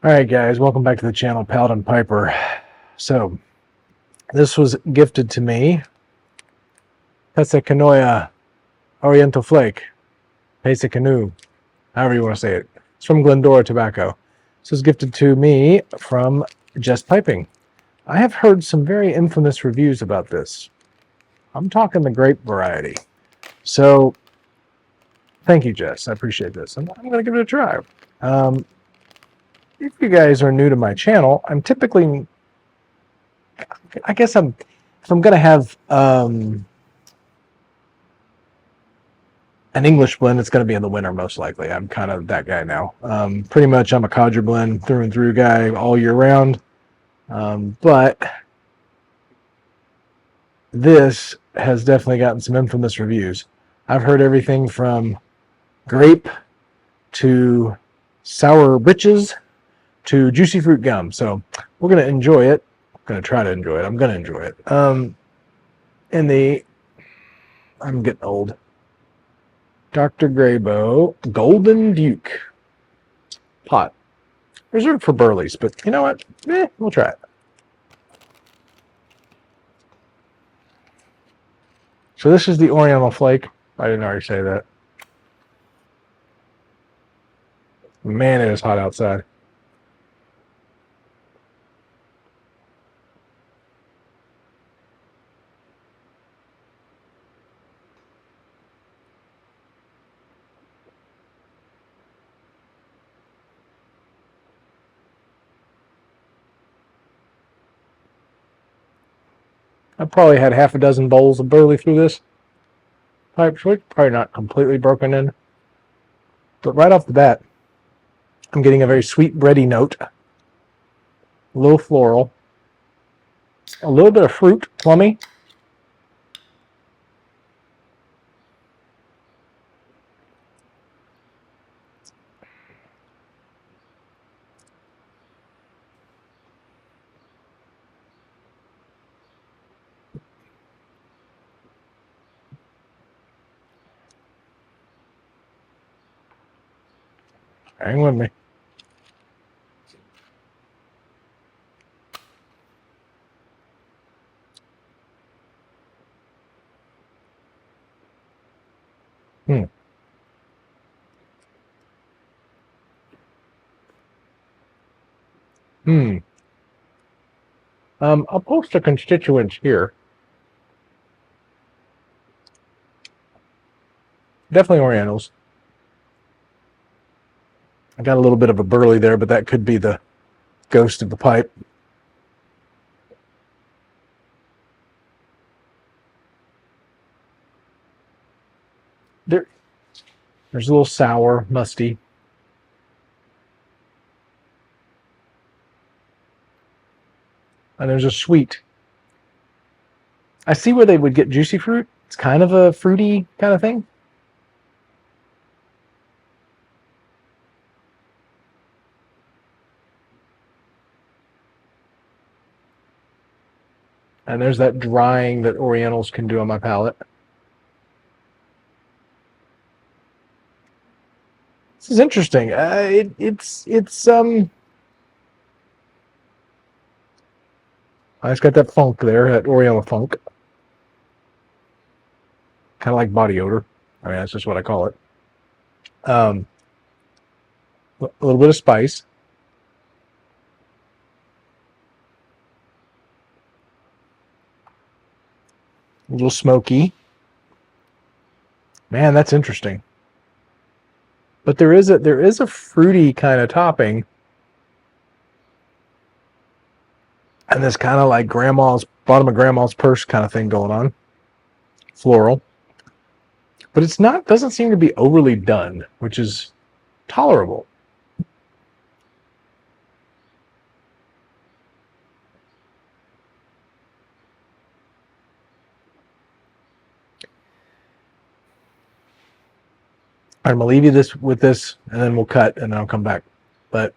Alright guys, welcome back to the channel, Paladin Piper. So, this was gifted to me. Pesse Canoe, Oriental Flake. Pesse Canoe, however you want to say it. It's from Glendora Tobacco. This was gifted to me from Just Piping. I have heard some very infamous reviews about this. I'm talking the grape variety. So, thank you, Jess. I appreciate this. I'm going to give it a try. If you guys are new to my channel, I'm typically, if I'm going to have an English blend, it's going to be in the winter most likely. I'm kind of that guy now. Pretty much I'm a codger blend through and through guy all year round. But this has definitely gotten some infamous reviews. I've heard everything from grape to sour bitches to juicy fruit gum. So we're going to enjoy it. I'm going to try to enjoy it. I'm going to enjoy it. I'm getting old. Dr. Graybo Golden Duke pot. Reserved for burleys, but you know what? We'll try it. So this is the Oriental Flake. I didn't already say that. Man, it is hot outside. I probably had half a dozen bowls of burley through this pipe switch. Probably not completely broken in. But right off the bat, I'm getting a very sweet bready note. A little floral. A little bit of fruit, plummy. Hang with me. I'll post the constituents here. Definitely Orientals. I got a little bit of a burley there, but that could be the ghost of the pipe. There's a little sour, musty. And there's a sweet. I see where they would get juicy fruit. It's kind of a fruity kind of thing. And there's that drying that Orientals can do on my palate. This is interesting. It's I just got that funk there, that Oriental funk. Kind of like body odor. I mean, that's just what I call it. A little bit of spice. A little smoky. Man, that's interesting. But there is a fruity kind of topping. And this kind of like bottom of grandma's purse kind of thing going on. Floral. But doesn't seem to be overly done, which is tolerable. I'm going to leave you with this, and then we'll cut, and then I'll come back. But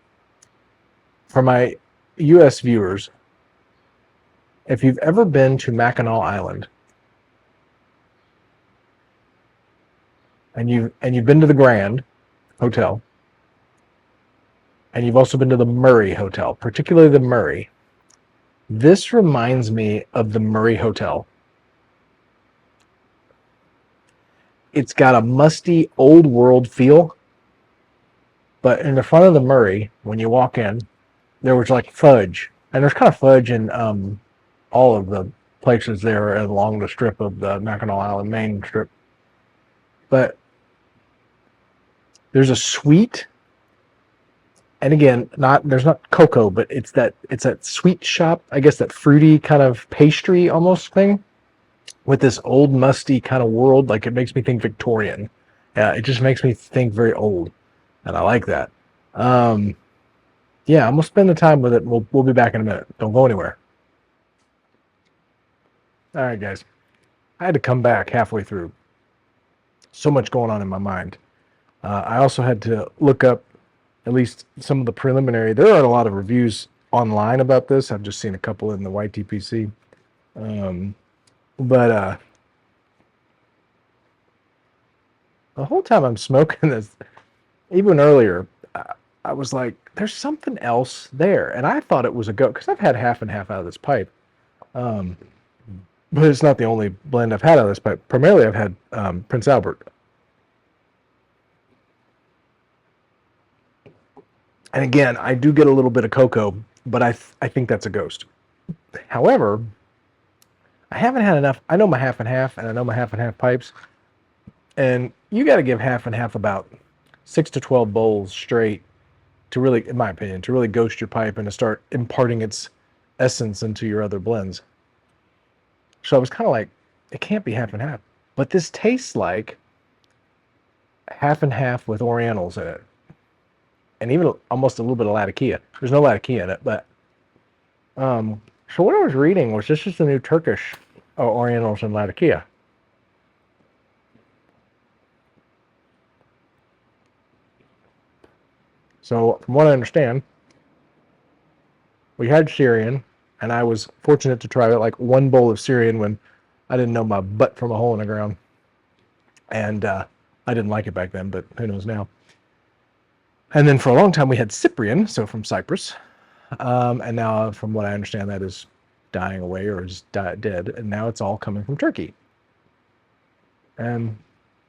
for my U.S. viewers, if you've ever been to Mackinac Island, and you've been to the Grand Hotel, and you've also been to the Murray Hotel, particularly the Murray. This reminds me of the Murray Hotel. It's got a musty old world feel, but in the front of the Murray, when you walk in, there was like fudge, and there's kind of fudge in all of the places there along the strip of the Mackinac Island Main strip. But there's a sweet, and again, there's not cocoa, but it's that sweet shop, I guess, that fruity kind of pastry almost thing with this old musty kind of world. Like, it makes me think Victorian. It just makes me think very old, and I like that. Yeah, I'm gonna spend the time with it. We'll be back in a minute. Don't go anywhere. All right, guys. I had to come back halfway through. So much going on in my mind. I also had to look up at least some of the preliminary. There are a lot of reviews online about this. I've just seen a couple in the YTPC. But the whole time I'm smoking this, even earlier, I was like, there's something else there. And I thought it was a goat, because I've had half and half out of this pipe. But it's not the only blend I've had out of this pipe. Primarily, I've had Prince Albert. And again, I do get a little bit of cocoa, but I think that's a ghost. However, I haven't had enough. I know my half and half, and I know my half and half pipes. And you got to give half and half about 6 to 12 bowls straight to really, in my opinion, to really ghost your pipe and to start imparting its essence into your other blends. So I was kind of like, it can't be half and half. But this tastes like half and half with Orientals in it. And even almost a little bit of Latakia. There's no Latakia in it, but so what I was reading was this is the new Turkish Orientals and Latakia. So from what I understand, we had Syrian, and I was fortunate to try like one bowl of Syrian when I didn't know my butt from a hole in the ground. And I didn't like it back then, but who knows now. And then for a long time we had Cyprian, so from Cyprus. And now, from what I understand, that is dying away or is dead. And now it's all coming from Turkey. And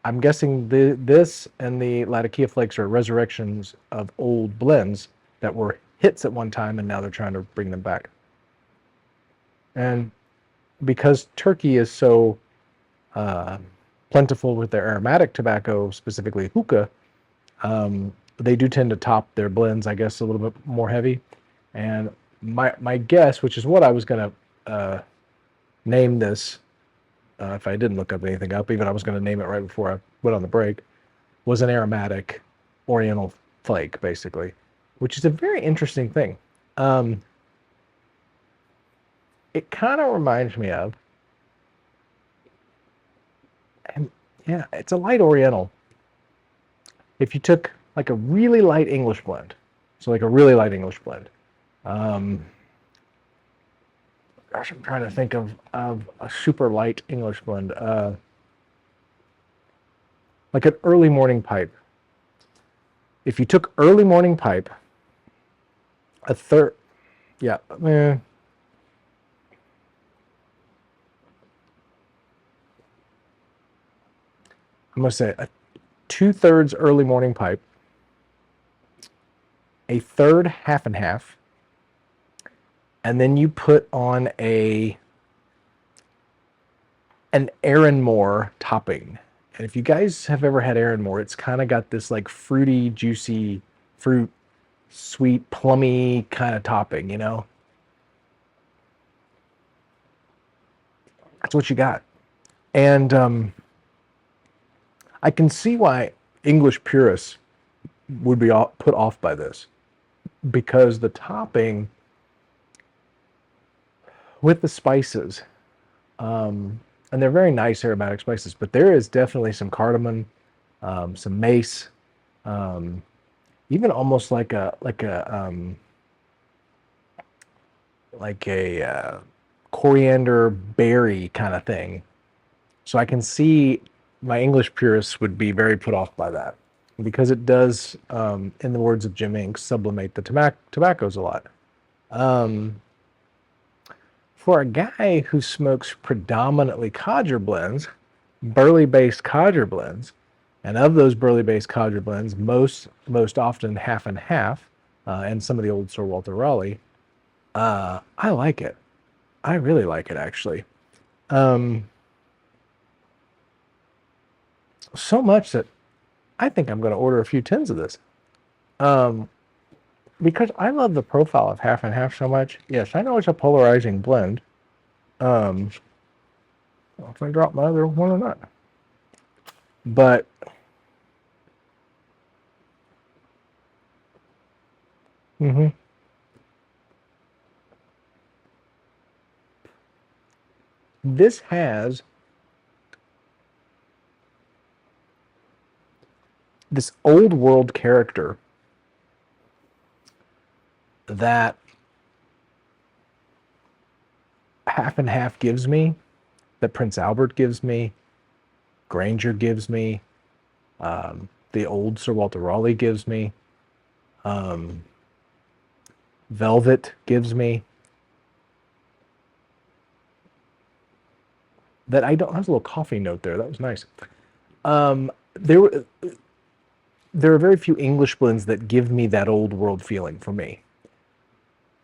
I'm guessing this and the Latakia Flakes are resurrections of old blends that were hits at one time, and now they're trying to bring them back. And because Turkey is so plentiful with their aromatic tobacco, specifically hookah, they do tend to top their blends, I guess, a little bit more heavy. And my guess, which is what I was going to name this, if I didn't look up anything up, even I was going to name it right before I went on the break, was an aromatic Oriental flake, basically, which is a very interesting thing. It kind of reminds me of, and yeah, it's a light Oriental. If you took like a really light English blend, so like a really light English blend. Gosh, I'm trying to think of a super light English blend. Like an early morning pipe. If you took early morning pipe, a third, yeah, I'm gonna say a 2/3 early morning pipe, a third half and half, and then you put on an Aaronmore topping. And if you guys have ever had Aaronmore, it's kind of got this like fruity, juicy, fruit, sweet, plummy kind of topping, you know? That's what you got. And I can see why English purists would be put off by this, because the topping with the spices, and they're very nice aromatic spices, but there is definitely some cardamom, some mace, even almost like a coriander berry kind of thing. So I can see my English purists would be very put off by that. because it does, in the words of Jim Inks, sublimate the tobaccos a lot. For a guy who smokes predominantly codger blends, burley-based codger blends, and of those burley-based codger blends, most often half and half, and some of the old Sir Walter Raleigh, I like it. I really like it, actually. So much that I think I'm going to order a few tins of this. Because I love the profile of half and half so much. Yes, I know it's a polarizing blend. If I drop my other one or not. But this has this old world character that half and half gives me, that Prince Albert gives me, Granger gives me, the old Sir Walter Raleigh gives me, Velvet gives me. That I don't. There's a little coffee note there. That was nice. There are very few English blends that give me that old world feeling for me.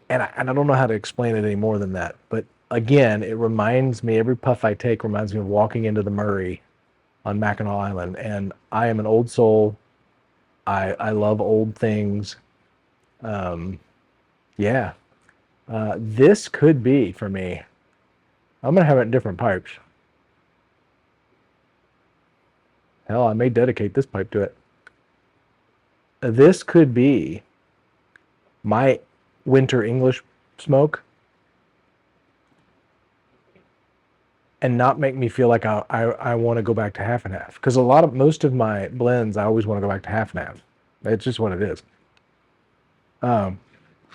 And I don't know how to explain it any more than that. But again, it reminds me, every puff I take reminds me of walking into the Murray on Mackinac Island. And I am an old soul. I love old things. Yeah. This could be, for me, I'm going to have it in different pipes. Hell, I may dedicate this pipe to it. This could be my winter English smoke and not make me feel like I want to go back to half and half. Because most of my blends, I always want to go back to half and half. It's just what it is.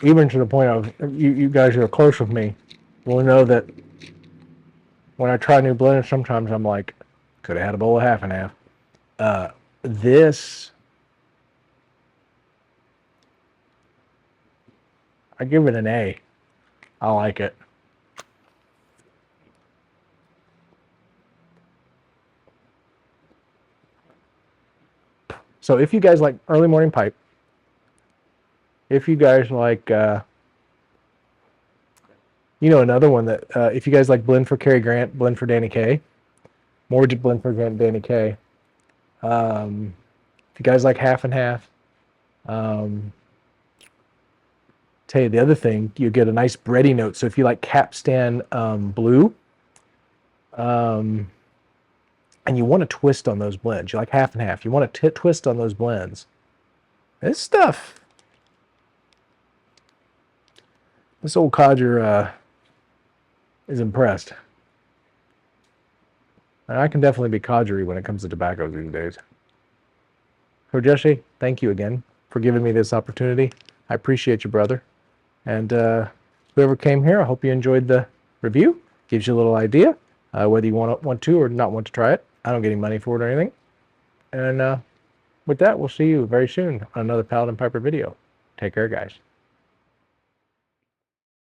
Even to the point of, you guys who are close with me will know that when I try new blends, sometimes I'm like, could have had a bowl of half and half. This, I give it an A. I like it. So if you guys like early morning pipe, if you guys like, another one that, if you guys like blend for Cary Grant, blend for Danny Kaye, Mortgage blend for Grant, Danny Kaye. If you guys like half and half, tell you the other thing, you get a nice bready note. So if you like Capstan Blue, and you want to twist on those blends, you like half and half, you want to twist on those blends, this stuff, this old codger is impressed. And I can definitely be codgery when it comes to tobacco these days. So Jesse, thank you again for giving me this opportunity. I appreciate you, brother. And whoever came here, I hope you enjoyed the review. Gives you a little idea whether you want to or not want to try it. I don't get any money for it or anything. And with that, we'll see you very soon on another Paladin Piper video. Take care, guys.